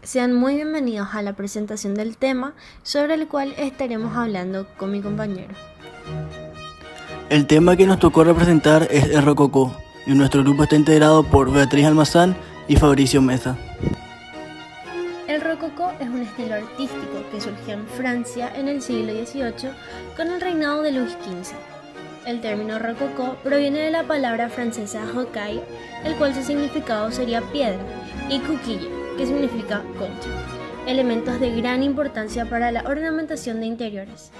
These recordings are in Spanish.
Sean muy bienvenidos a la presentación del tema sobre el cual estaremos hablando con mi compañero. El tema que nos tocó representar es el rococó, y nuestro grupo está integrado por Beatriz Almazán y Fabricio Meza. El rococó es un estilo artístico que surgió en Francia en el siglo XVIII con el reinado de Luis XV. El término rococó proviene de la palabra francesa rocaille, el cual su significado sería piedra, y coquille, que significa concha, elementos de gran importancia para la ornamentación de interiores.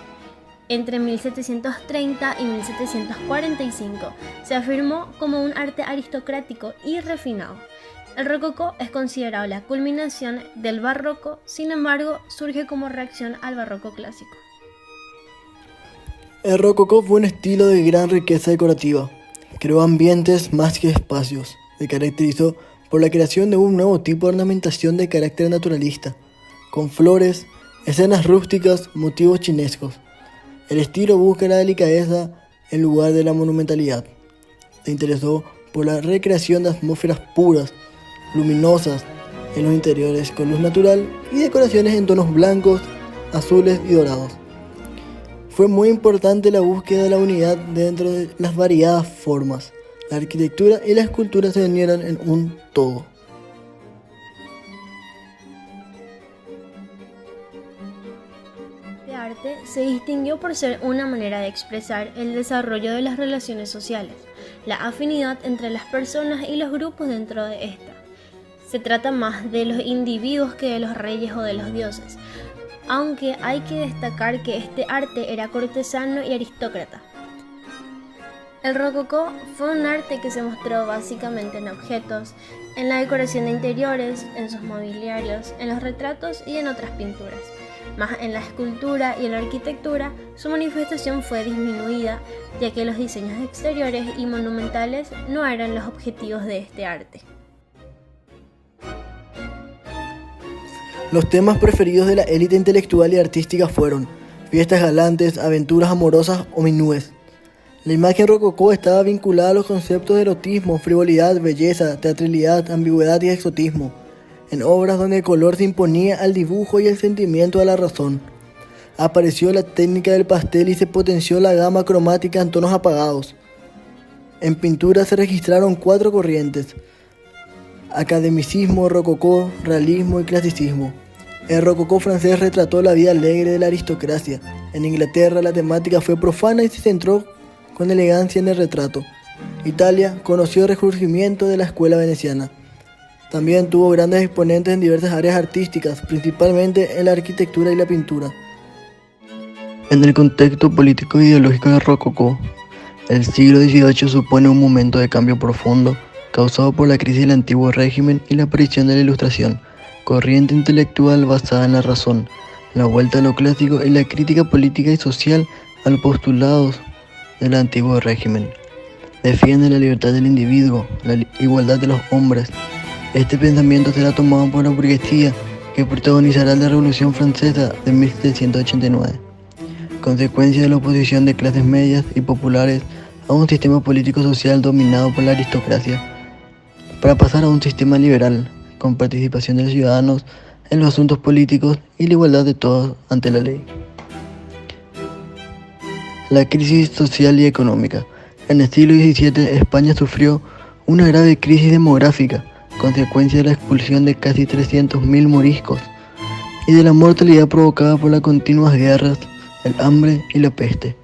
Entre 1730 y 1745 se afirmó como un arte aristocrático y refinado. El rococó es considerado la culminación del barroco, sin embargo, surge como reacción al barroco clásico. El rococó fue un estilo de gran riqueza decorativa. Creó ambientes más que espacios. Se caracterizó por la creación de un nuevo tipo de ornamentación de carácter naturalista, con flores, escenas rústicas, motivos chinescos. El estilo busca la delicadeza en lugar de la monumentalidad. Se interesó por la recreación de atmósferas puras, luminosas en los interiores con luz natural y decoraciones en tonos blancos, azules y dorados. Fue muy importante la búsqueda de la unidad dentro de las variadas formas. La arquitectura y la escultura se unieron en un todo. Este arte se distinguió por ser una manera de expresar el desarrollo de las relaciones sociales, la afinidad entre las personas y los grupos dentro de esta. Se trata más de los individuos que de los reyes o de los dioses, aunque hay que destacar que este arte era cortesano y aristócrata. El rococó fue un arte que se mostró básicamente en objetos, en la decoración de interiores, en sus mobiliarios, en los retratos y en otras pinturas. Más en la escultura y en la arquitectura, su manifestación fue disminuida, ya que los diseños exteriores y monumentales no eran los objetivos de este arte. Los temas preferidos de la élite intelectual y artística fueron fiestas galantes, aventuras amorosas o minúes. La imagen rococó estaba vinculada a los conceptos de erotismo, frivolidad, belleza, teatralidad, ambigüedad y exotismo, en obras donde el color se imponía al dibujo y el sentimiento a la razón. Apareció la técnica del pastel y se potenció la gama cromática en tonos apagados. En pintura se registraron 4 corrientes: academicismo, rococó, realismo y clasicismo. El rococó francés retrató la vida alegre de la aristocracia. En Inglaterra la temática fue profana y se centró con elegancia en el retrato. Italia conoció el resurgimiento de la escuela veneciana. También tuvo grandes exponentes en diversas áreas artísticas, principalmente en la arquitectura y la pintura. En el contexto político e ideológico del rococó, el siglo XVIII supone un momento de cambio profundo causado por la crisis del antiguo régimen y la aparición de la Ilustración, corriente intelectual basada en la razón, la vuelta a lo clásico y la crítica política y social a los postulados del antiguo régimen. Defiende la libertad del individuo, la igualdad de los hombres. Este pensamiento será tomado por la burguesía que protagonizará la Revolución Francesa de 1789, consecuencia de la oposición de clases medias y populares a un sistema político-social dominado por la aristocracia, para pasar a un sistema liberal, con participación de los ciudadanos en los asuntos políticos y la igualdad de todos ante la ley. La crisis social y económica. En el siglo XVII, España sufrió una grave crisis demográfica, consecuencia de la expulsión de casi 300.000 moriscos y de la mortalidad provocada por las continuas guerras, el hambre y la peste.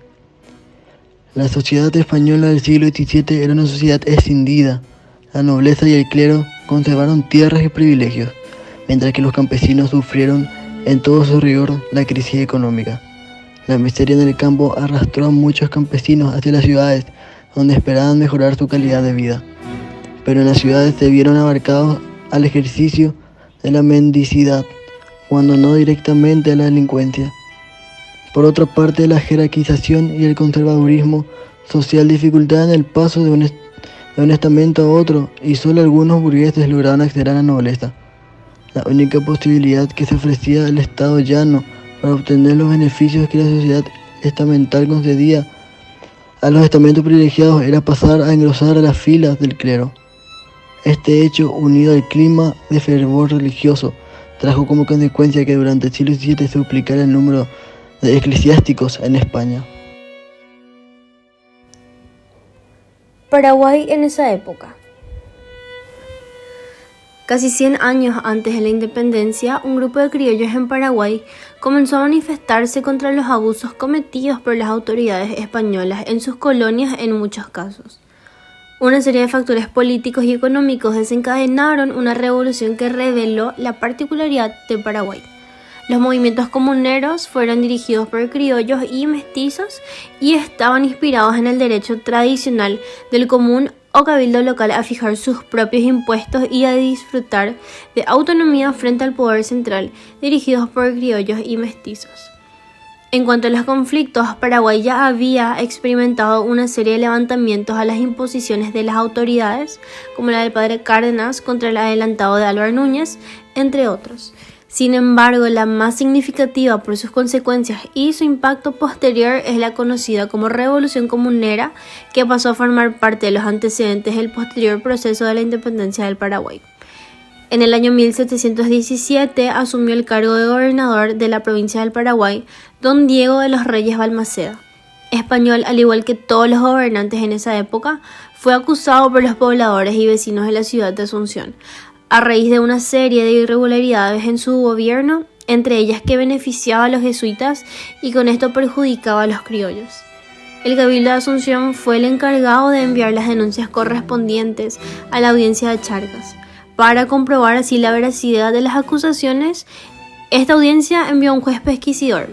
La sociedad española del siglo XVII era una sociedad escindida. La nobleza y el clero conservaron tierras y privilegios, mientras que los campesinos sufrieron en todo su rigor la crisis económica. La miseria en el campo arrastró a muchos campesinos hacia las ciudades, donde esperaban mejorar su calidad de vida. Pero en las ciudades se vieron abarcados al ejercicio de la mendicidad, cuando no directamente a la delincuencia. Por otra parte, la jerarquización y el conservadurismo social dificultaban el paso de un estamento a otro, y solo algunos burgueses lograban acceder a la nobleza. La única posibilidad que se ofrecía al Estado llano para obtener los beneficios que la sociedad estamental concedía a los estamentos privilegiados era pasar a engrosar a las filas del clero. Este hecho, unido al clima de fervor religioso, trajo como consecuencia que durante el siglo XVII se duplicara el número de eclesiásticos en España. Paraguay en esa época. Casi 100 años antes de la independencia, un grupo de criollos en Paraguay comenzó a manifestarse contra los abusos cometidos por las autoridades españolas en sus colonias en muchos casos. Una serie de factores políticos y económicos desencadenaron una revolución que reveló la particularidad de Paraguay. Los movimientos comuneros fueron dirigidos por criollos y mestizos y estaban inspirados en el derecho tradicional del común o cabildo local a fijar sus propios impuestos y a disfrutar de autonomía frente al poder central, dirigidos por criollos y mestizos. En cuanto a los conflictos, Paraguay ya había experimentado una serie de levantamientos a las imposiciones de las autoridades, como la del padre Cárdenas contra el adelantado de Álvaro Núñez, entre otros. Sin embargo, la más significativa por sus consecuencias y su impacto posterior es la conocida como Revolución Comunera, que pasó a formar parte de los antecedentes del posterior proceso de la independencia del Paraguay. En el año 1717 asumió el cargo de gobernador de la provincia del Paraguay don Diego de los Reyes Balmaceda. Español, al igual que todos los gobernantes en esa época, fue acusado por los pobladores y vecinos de la ciudad de Asunción, a raíz de una serie de irregularidades en su gobierno, entre ellas que beneficiaba a los jesuitas y con esto perjudicaba a los criollos. El Cabildo de Asunción fue el encargado de enviar las denuncias correspondientes a la audiencia de Charcas. Para comprobar así la veracidad de las acusaciones, esta audiencia envió a un juez pesquisidor,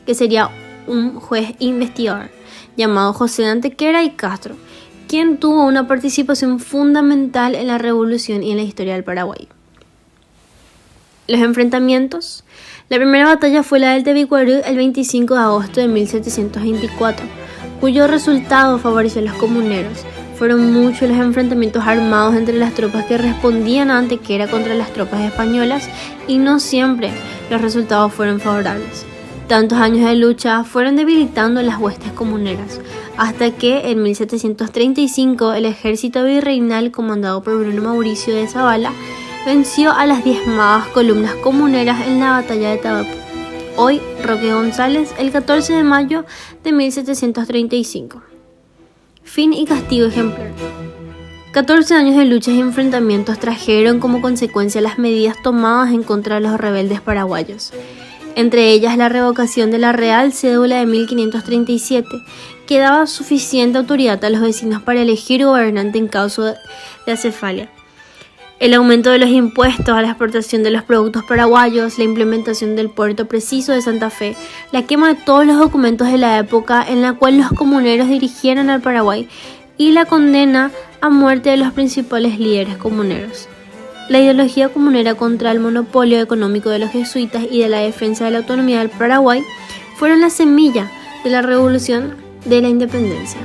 que sería un juez investigador, llamado José de Antequera y Castro, quien tuvo una participación fundamental en la revolución y en la historia del Paraguay. Los enfrentamientos. La primera batalla fue la del Tebicuarú el 25 de agosto de 1724, cuyo resultado favoreció a los comuneros. Fueron muchos los enfrentamientos armados entre las tropas que respondían a Antequera contra las tropas españolas y no siempre los resultados fueron favorables. Tantos años de lucha fueron debilitando las huestes comuneras, hasta que en 1735 el ejército virreinal comandado por Bruno Mauricio de Zavala venció a las diezmadas columnas comuneras en la batalla de Tabapu, hoy Roque González, el 14 de mayo de 1735. Fin y castigo ejemplar. 14 años de luchas y enfrentamientos trajeron como consecuencia las medidas tomadas en contra de los rebeldes paraguayos. Entre ellas la revocación de la Real Cédula de 1537, que daba suficiente autoridad a los vecinos para elegir gobernante en caso de acefalia. El aumento de los impuestos a la exportación de los productos paraguayos, la implementación del puerto preciso de Santa Fe, la quema de todos los documentos de la época en la cual los comuneros dirigieron al Paraguay y la condena a muerte de los principales líderes comuneros. La ideología comunera contra el monopolio económico de los jesuitas y de la defensa de la autonomía del Paraguay fueron la semilla de la revolución de la independencia.